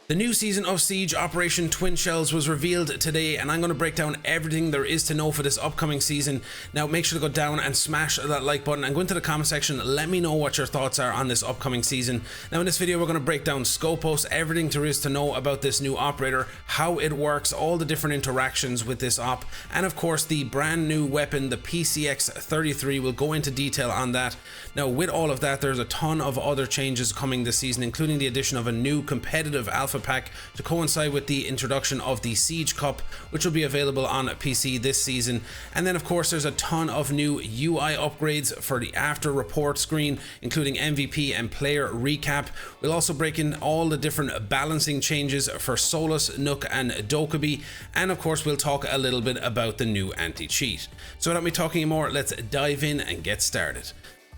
The new season of Siege Operation Twin Shells was revealed today, and I'm going to break down everything there is to know for this upcoming season. Now make sure to go down and smash that like button and go into the comment section. Let me know what your thoughts are on this upcoming season. Now in this video we're going to break down Skopos, everything there is to know about this new operator, how it works, all the different interactions with this op, and of course the brand new weapon, the PCX-33. We'll go into detail on that. Now with all of that, there's a ton of other changes coming this season, including the addition of a new competitive alpha pack to coincide with the introduction of the Siege Cup, which will be available on PC this season. And then of course there's a ton of new UI upgrades for the after report screen, including MVP and player recap. We'll also break in all the different balancing changes for Solus, Nook and DoB, and of course we'll talk a little bit about the new anti-cheat. So without me talking more, let's dive in and get started.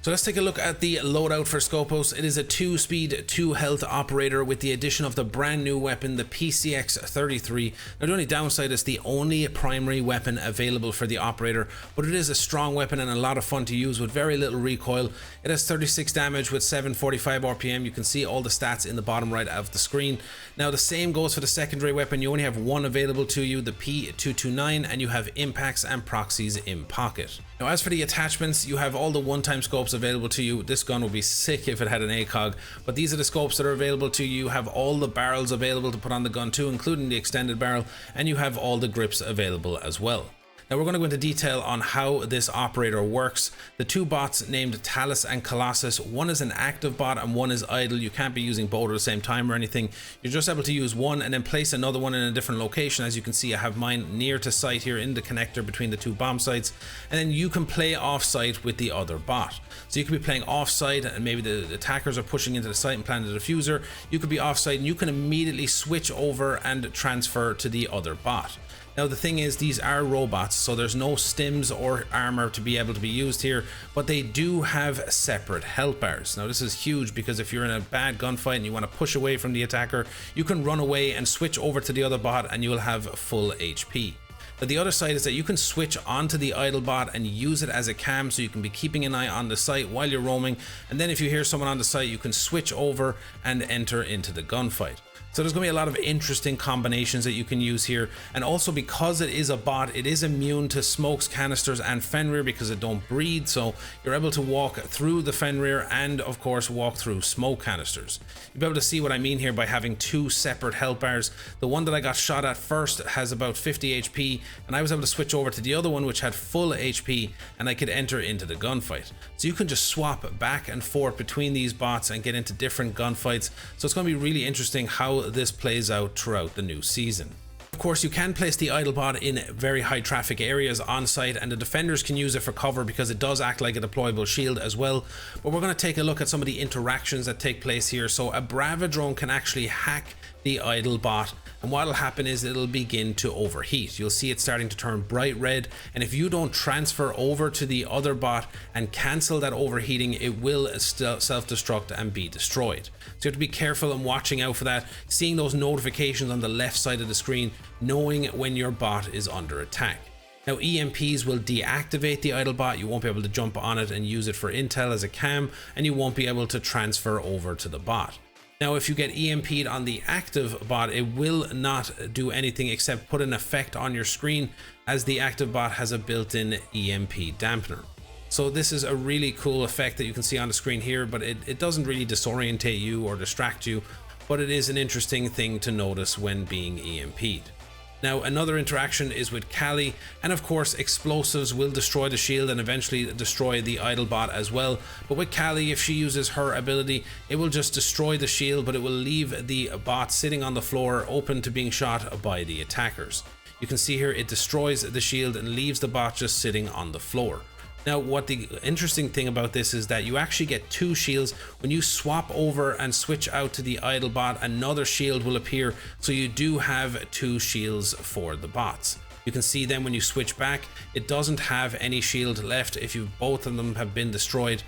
So let's take a look at the loadout for Skopos. It is a 2-speed, 2-health operator with the addition of the brand new weapon, the PCX-33. Now the only downside is the only primary weapon available for the operator, but it is a strong weapon and a lot of fun to use with very little recoil. It has 36 damage with 745 RPM. You can see all the stats in the bottom right of the screen. Now the same goes for the secondary weapon. You only have one available to you, the P229, and you have impacts and proxies in pocket. Now as for the attachments, you have all the one-time scopes available to you. This gun would be sick if it had an ACOG, but these are the scopes that are available to you. You have all the barrels available to put on the gun too, including the extended barrel, and you have all the grips available as well. Now we're going to go into detail on how this operator works. The two bots named Talus and Colossus, one is an active bot and one is idle. You can't be using both at the same time or anything. You're just able to use one and then place another one in a different location. As you can see, I have mine near to site here in the connector between the two bomb sites, and then you can play off site with the other bot. So you could be playing off site and maybe the attackers are pushing into the site and planting the diffuser. You could be off site and you can immediately switch over and transfer to the other bot. Now the thing is, these are robots, so there's no stims or armor to be able to be used here, but they do have separate health bars. Now this is huge because if you're in a bad gunfight and you want to push away from the attacker, you can run away and switch over to the other bot and you will have full HP. But the other side is that you can switch onto the idle bot and use it as a cam, so you can be keeping an eye on the site while you're roaming, and then if you hear someone on the site, you can switch over and enter into the gunfight. So there's going to be a lot of interesting combinations that you can use here, and also because it is a bot, it is immune to smokes, canisters and Fenrir because it don't breathe, so you're able to walk through the Fenrir and of course walk through smoke canisters. You'll be able to see what I mean here by having two separate health bars. The one that I got shot at first has about 50 HP, and I was able to switch over to the other one which had full HP, and I could enter into the gunfight. So you can just swap back and forth between these bots and get into different gunfights, so it's going to be really interesting how this plays out throughout the new season. Of course, you can place the idle bot in very high traffic areas on site, and the defenders can use it for cover because it does act like a deployable shield as well. But we're going to take a look at some of the interactions that take place here. So a Brava drone can actually hack the idle bot, and what will happen is it'll begin to overheat. You'll see it starting to turn bright red, and if you don't transfer over to the other bot and cancel that overheating, it will self-destruct and be destroyed. So you have to be careful and watching out for that, seeing those notifications on the left side of the screen, knowing when your bot is under attack. Now EMPs will deactivate the idle bot. You won't be able to jump on it and use it for intel as a cam, and you won't be able to transfer over to the bot. Now if you get EMP'd on the active bot, it will not do anything except put an effect on your screen, as the active bot has a built-in EMP dampener. So this is a really cool effect that you can see on the screen here, but it doesn't really disorientate you or distract you, but it is an interesting thing to notice when being EMP'd. Now another interaction is with Kali, and of course explosives will destroy the shield and eventually destroy the idle bot as well. But with Kali, if she uses her ability, it will just destroy the shield, but it will leave the bot sitting on the floor open to being shot by the attackers. You can see here it destroys the shield and leaves the bot just sitting on the floor. Now what the interesting thing about this is that you actually get two shields. When you swap over and switch out to the idle bot, another shield will appear, so you do have two shields for the bots. You can see then when you switch back, it doesn't have any shield left if both of them have been destroyed.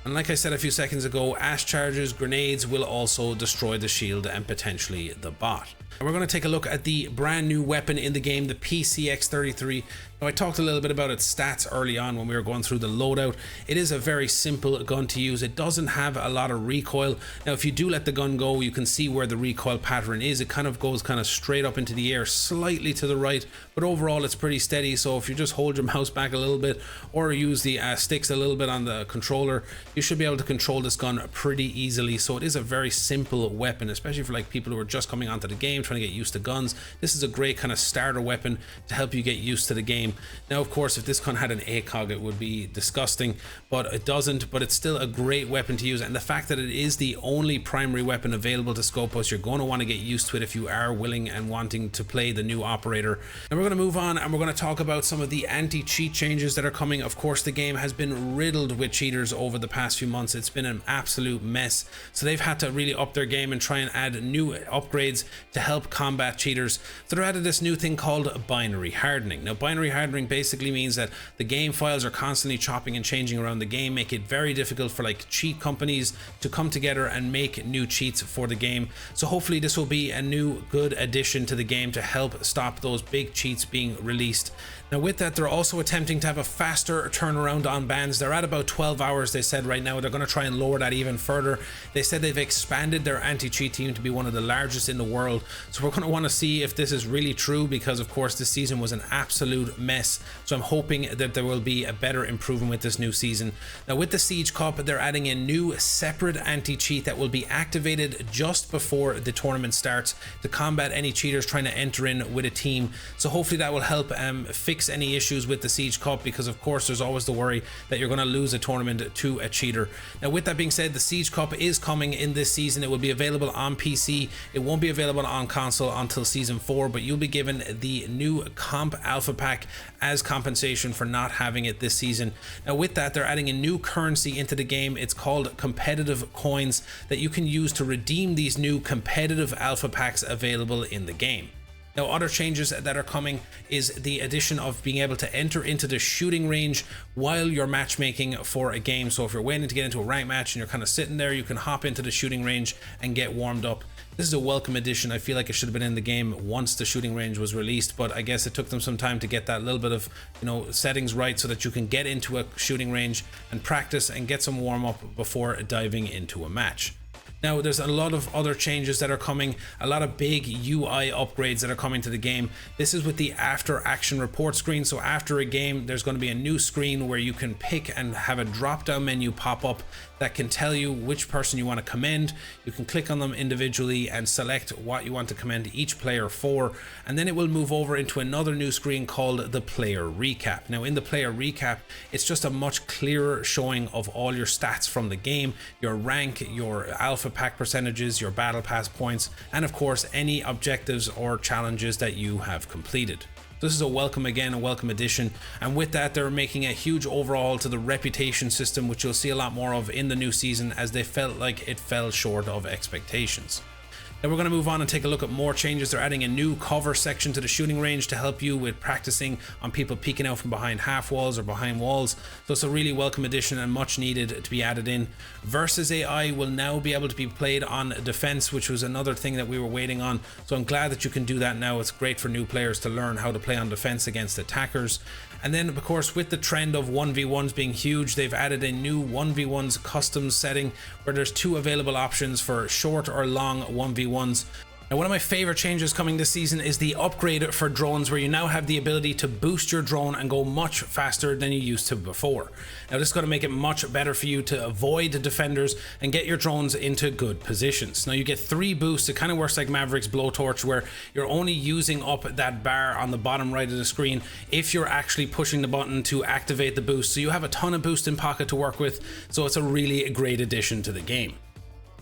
And like I said a few seconds ago, ash charges, grenades will also destroy the shield and potentially the bot. And we're going to take a look at the brand new weapon in the game, the PCX-33. Now, I talked a little bit about its stats early on when we were going through the loadout. It is a very simple gun to use. It doesn't have a lot of recoil. Now, if you do let the gun go, you can see where the recoil pattern is. It kind of goes straight up into the air, slightly to the right, but overall it's pretty steady. So if you just hold your mouse back a little bit or use the sticks a little bit on the controller, you should be able to control this gun pretty easily. So it is a very simple weapon, especially for like people who are just coming onto the game, trying to get used to guns. This is a great kind of starter weapon to help you get used to the game. Now, of course, if this gun had an ACOG, it would be disgusting, but it doesn't. But it's still a great weapon to use, and the fact that it is the only primary weapon available to Skopos, you're going to want to get used to it if you are willing and wanting to play the new operator. And we're going to move on, and we're going to talk about some of the anti-cheat changes that are coming. Of course, the game has been riddled with cheaters over the past few months. It's been an absolute mess, so they've had to really up their game and try and add new upgrades to help combat cheaters. So they're added this new thing called binary hardening. Now, binary hardening basically means that the game files are constantly chopping and changing around the game, make it very difficult for like cheat companies to come together and make new cheats for the game. So hopefully this will be a new good addition to the game to help stop those big cheats being released. Now, with that, they're also attempting to have a faster turnaround on bans. They're at about 12 hours, they said. Right now they're going to try and lower that even further. They said they've expanded their anti-cheat team to be one of the largest in the world, so we're going to want to see if this is really true, because of course this season was an absolute mess. So I'm hoping that there will be a better improvement with this new season. Now, with the Siege Cup, they're adding a new separate anti-cheat that will be activated just before the tournament starts to combat any cheaters trying to enter in with a team. So hopefully that will help fix any issues with the Siege Cup, because of course there's always the worry that you're going to lose a tournament to a cheater. Now, with that being said, the Siege Cup is coming in this season. It will be available on PC. It won't be available on console until season 4, but you'll be given the new comp alpha pack as compensation for not having it this season. Now, with that, they're adding a new currency into the game. It's called competitive coins that you can use to redeem these new competitive alpha packs available in the game. Now, other changes that are coming is the addition of being able to enter into the shooting range while you're matchmaking for a game. So if you're waiting to get into a ranked match and you're kind of sitting there, you can hop into the shooting range and get warmed up. This is a welcome addition. I feel like it should have been in the game once the shooting range was released, but I guess it took them some time to get that little bit of, settings right so that you can get into a shooting range and practice and get some warm up before diving into a match. Now, there's a lot of other changes that are coming, a lot of big UI upgrades that are coming to the game. This is with the after action report screen. So after a game, there's going to be a new screen where you can pick and have a drop down menu pop up that can tell you which person you want to commend. You can click on them individually and select what you want to commend each player for, and then it will move over into another new screen called the player recap. Now, in the player recap, it's just a much clearer showing of all your stats from the game, your rank, your alpha pack percentages, your battle pass points, and of course any objectives or challenges that you have completed. This is a welcome addition, and with that, they're making a huge overhaul to the reputation system, which you'll see a lot more of in the new season, as they felt like it fell short of expectations. Now we're going to move on and take a look at more changes. They're adding a new cover section to the shooting range to help you with practicing on people peeking out from behind half walls or behind walls. So it's a really welcome addition and much needed to be added in. Versus AI will now be able to be played on defense, which was another thing that we were waiting on. So I'm glad that you can do that now. It's great for new players to learn how to play on defense against attackers. And then, of course, with the trend of 1v1s being huge, they've added a new 1v1s custom setting where there's 2 available options for short or long 1v1s. Now, one of my favorite changes coming this season is the upgrade for drones, where you now have the ability to boost your drone and go much faster than you used to before. Now, this is going to make it much better for you to avoid defenders and get your drones into good positions. Now, you get 3 boosts. It kind of works like Maverick's blowtorch, where you're only using up that bar on the bottom right of the screen if you're actually pushing the button to activate the boost. So you have a ton of boost in pocket to work with. So it's a really great addition to the game.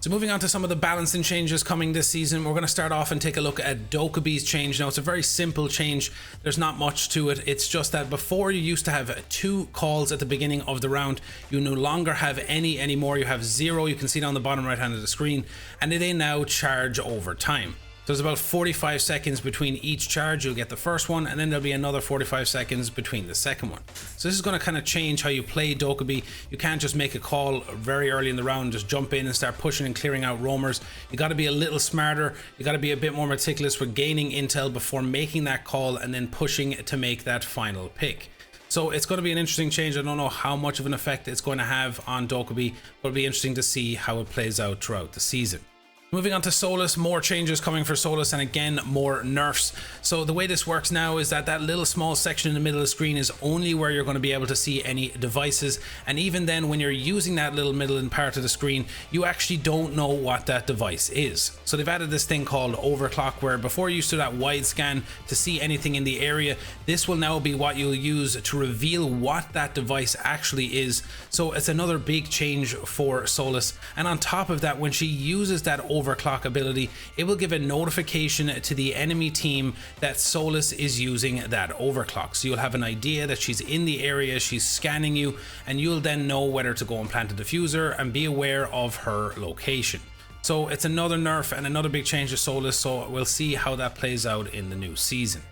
So moving on to some of the balancing changes coming this season, we're going to start off and take a look at DoB's change. Now, it's a very simple change. There's not much to it. It's just that before you used to have 2 calls at the beginning of the round, you no longer have any anymore. You have 0. You can see it on the bottom right hand of the screen, and they now charge over time. So there's about 45 seconds between each charge. You'll get the first one, and then there'll be another 45 seconds between the second one. So this is going to kind of change how you play Dokkaebi. You can't just make a call very early in the round, just jump in and start pushing and clearing out roamers. You got to be a little smarter. You got to be a bit more meticulous with gaining intel before making that call and then pushing to make that final pick. So it's going to be an interesting change. I don't know how much of an effect it's going to have on Dokkaebi, but it'll be interesting to see how it plays out throughout the season. Moving on to Solus, more changes coming for Solus, and again, more nerfs. So the way this works now is that that little small section in the middle of the screen is only where you're going to be able to see any devices. And even then, when you're using that little middle part of the screen, you actually don't know what that device is. So they've added this thing called overclock, where before you used to that wide scan to see anything in the area, this will now be what you'll use to reveal what that device actually is. So it's another big change for Solus. And on top of that, when she uses that overclock ability, it will give a notification to the enemy team that Solus is using that overclock. So you'll have an idea that she's in the area, she's scanning you, and you'll then know whether to go and plant a diffuser and be aware of her location. So it's another nerf and another big change to Solus, so we'll see how that plays out in the new season.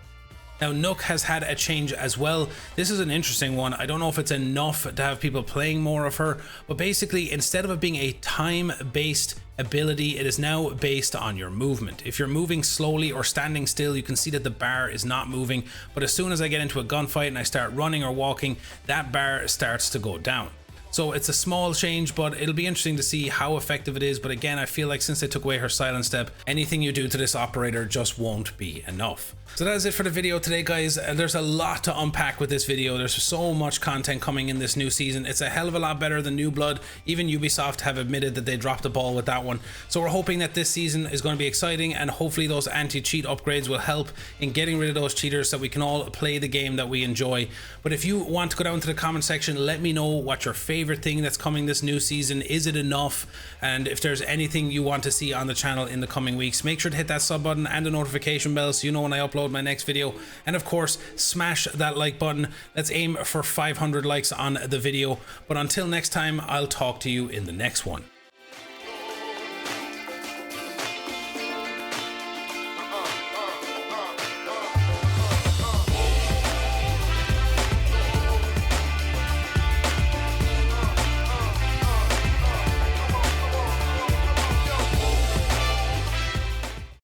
Now, Nook has had a change as well. This is an interesting one. I don't know if it's enough to have people playing more of her, but basically, instead of it being a time-based ability, it is now based on your movement. If you're moving slowly or standing still, you can see that the bar is not moving, but as soon as I get into a gunfight and I start running or walking, that bar starts to go down. So it's a small change, but it'll be interesting to see how effective it is. But again, I feel like since they took away her silent step, anything you do to this operator just won't be enough. So that is it for the video today, guys. There's a lot to unpack with this video. There's so much content coming in this new season. It's a hell of a lot better than New Blood. Even Ubisoft have admitted that they dropped the ball with that one. So we're hoping that this season is going to be exciting, and hopefully those anti-cheat upgrades will help in getting rid of those cheaters so we can all play the game that we enjoy. But if you want to go down to the comment section, let me know what your favorite thing that's coming this new season is. It enough? And if there's anything you want to see on the channel in the coming weeks, make sure to hit that sub button and the notification bell so you know when I upload my next video. And of course, smash that like button. Let's aim for 500 likes on the video. But until next time, I'll talk to you in the next one.